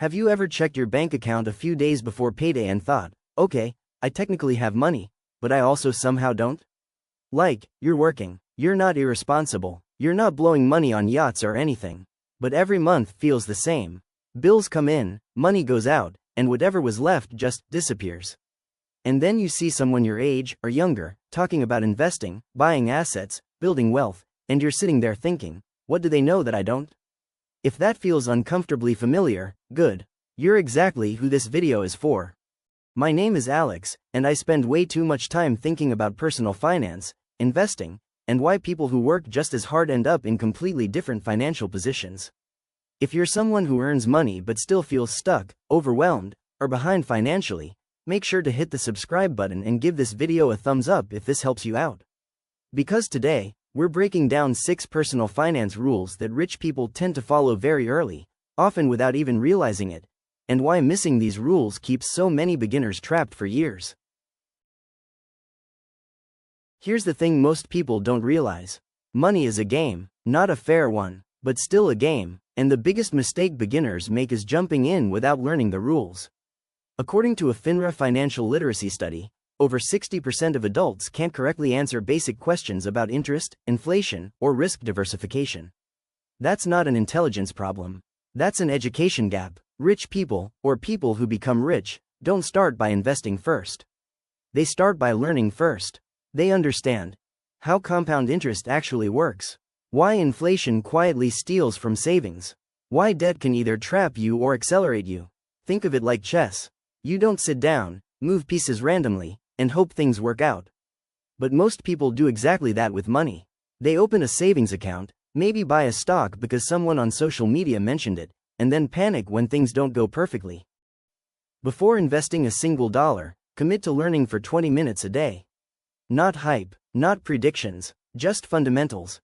Have you ever checked your bank account a few days before payday and thought, okay, I technically have money, but I also somehow don't? Like, you're working, you're not irresponsible, you're not blowing money on yachts or anything. But every month feels the same. Bills come in, money goes out, and whatever was left just disappears. And then you see someone your age or younger talking about investing, buying assets, building wealth, and you're sitting there thinking, what do they know that I don't? If that feels uncomfortably familiar, good. You're exactly who this video is for. My name is Alex, and I spend way too much time thinking about personal finance, investing, and why people who work just as hard end up in completely different financial positions. If you're someone who earns money but still feels stuck, overwhelmed, or behind financially, make sure to hit the subscribe button and give this video a thumbs up if this helps you out. Because today, we're breaking down 6 personal finance rules that rich people tend to follow very early, often without even realizing it, and why missing these rules keeps so many beginners trapped for years. Here's the thing most people don't realize. Money is a game, not a fair one, but still a game, and the biggest mistake beginners make is jumping in without learning the rules. According to a FINRA financial literacy study, over 60% of adults can't correctly answer basic questions about interest, inflation, or risk diversification. That's not an intelligence problem. That's an education gap. Rich people, or people who become rich, don't start by investing first. They start by learning first. They understand how compound interest actually works, why inflation quietly steals from savings, why debt can either trap you or accelerate you. Think of it like chess. You don't sit down, move pieces randomly, and hope things work out. But most people do exactly that with money. They open a savings account, maybe buy a stock because someone on social media mentioned it, and then panic when things don't go perfectly. Before investing a single dollar, commit to learning for 20 minutes a day. Not hype, not predictions, just fundamentals.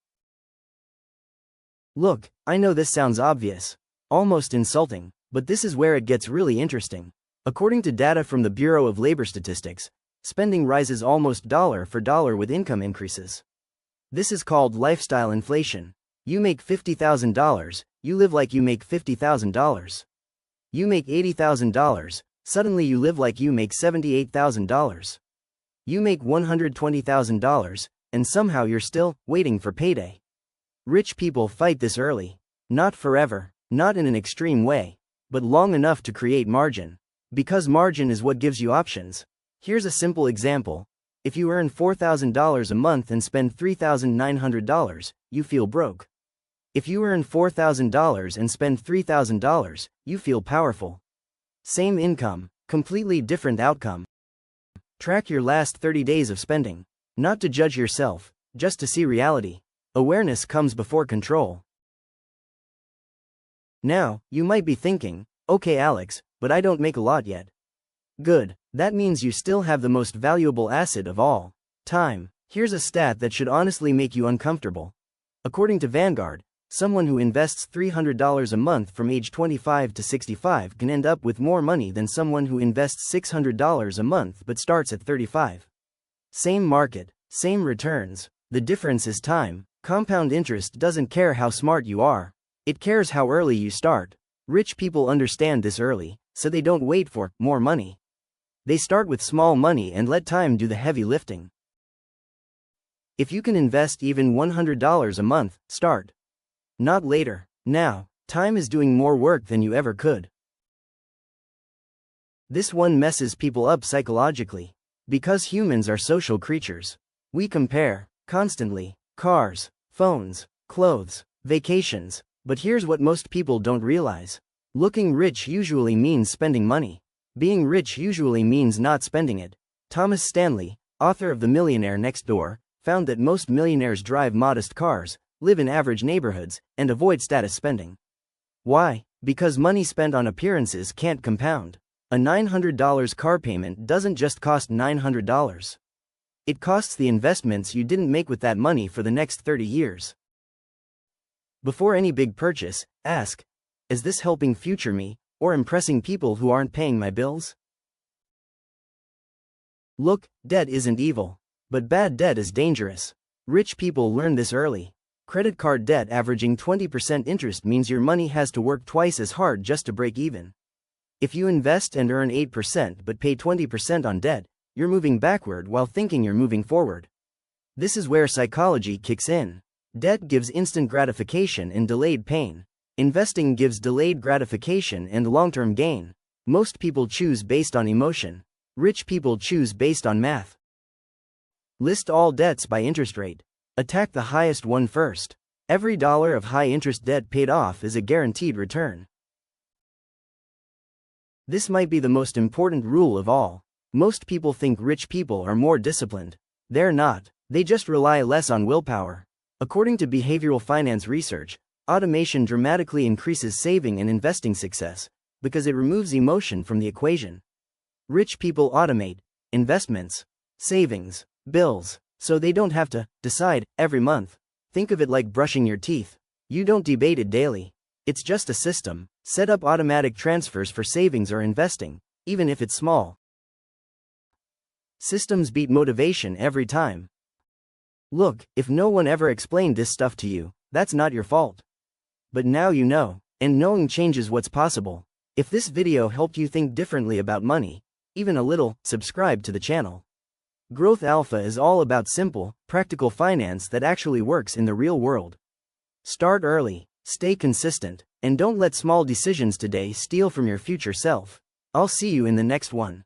Look, I know this sounds obvious, almost insulting, but this is where it gets really interesting. According to data from the Bureau of Labor Statistics, spending rises almost dollar for dollar with income increases. This is called lifestyle inflation. You make $50,000, you live like you make $50,000. You make $80,000, suddenly you live like you make $78,000. You make $120,000, and somehow you're still waiting for payday. Rich people fight this early. Not forever, not in an extreme way, but long enough to create margin. Because margin is what gives you options. Here's a simple example. If you earn $4,000 a month and spend $3,900, you feel broke. If you earn $4,000 and spend $3,000, you feel powerful. Same income, completely different outcome. Track your last 30 days of spending. Not to judge yourself, just to see reality. Awareness comes before control. Now, you might be thinking, okay Alex, but I don't make a lot yet. Good, that means you still have the most valuable asset of all, time. Here's a stat that should honestly make you uncomfortable. According to Vanguard, someone who invests $300 a month from age 25 to 65 can end up with more money than someone who invests $600 a month but starts at 35. Same market, same returns. The difference is time. Compound interest doesn't care how smart you are. It cares how early you start. Rich people understand this early, so they don't wait for more money. They start with small money and let time do the heavy lifting. If you can invest even $100 a month, start. Not later. Now, time is doing more work than you ever could. This one messes people up psychologically. Because humans are social creatures. We compare, constantly, cars, phones, clothes, vacations. But here's what most people don't realize. Looking rich usually means spending money. Being rich usually means not spending it. Thomas Stanley, author of The Millionaire Next Door, found that most millionaires drive modest cars, live in average neighborhoods, and avoid status spending. Why? Because money spent on appearances can't compound. A $900 car payment doesn't just cost $900. It costs the investments you didn't make with that money for the next 30 years. Before any big purchase, ask, is this helping future me, or impressing people who aren't paying my bills? Look, debt isn't evil. But bad debt is dangerous. Rich people learn this early. Credit card debt averaging 20% interest means your money has to work twice as hard just to break even. If you invest and earn 8% but pay 20% on debt, you're moving backward while thinking you're moving forward. This is where psychology kicks in. Debt gives instant gratification and delayed pain. Investing gives delayed gratification and long-term gain. Most people choose based on emotion. Rich people choose based on math. List all debts by interest rate. Attack the highest one first. Every dollar of high-interest debt paid off is a guaranteed return. This might be the most important rule of all. Most people think rich people are more disciplined. They're not. They just rely less on willpower. According to behavioral finance research, automation dramatically increases saving and investing success because it removes emotion from the equation. Rich people automate investments, savings, bills, so they don't have to decide every month. Think of it like brushing your teeth. You don't debate it daily. It's just a system. Set up automatic transfers for savings or investing, even if it's small. Systems beat motivation every time. Look, if no one ever explained this stuff to you, that's not your fault. But now you know, and knowing changes what's possible. If this video helped you think differently about money, even a little, subscribe to the channel. Growth Alpha is all about simple, practical finance that actually works in the real world. Start early, stay consistent, and don't let small decisions today steal from your future self. I'll see you in the next one.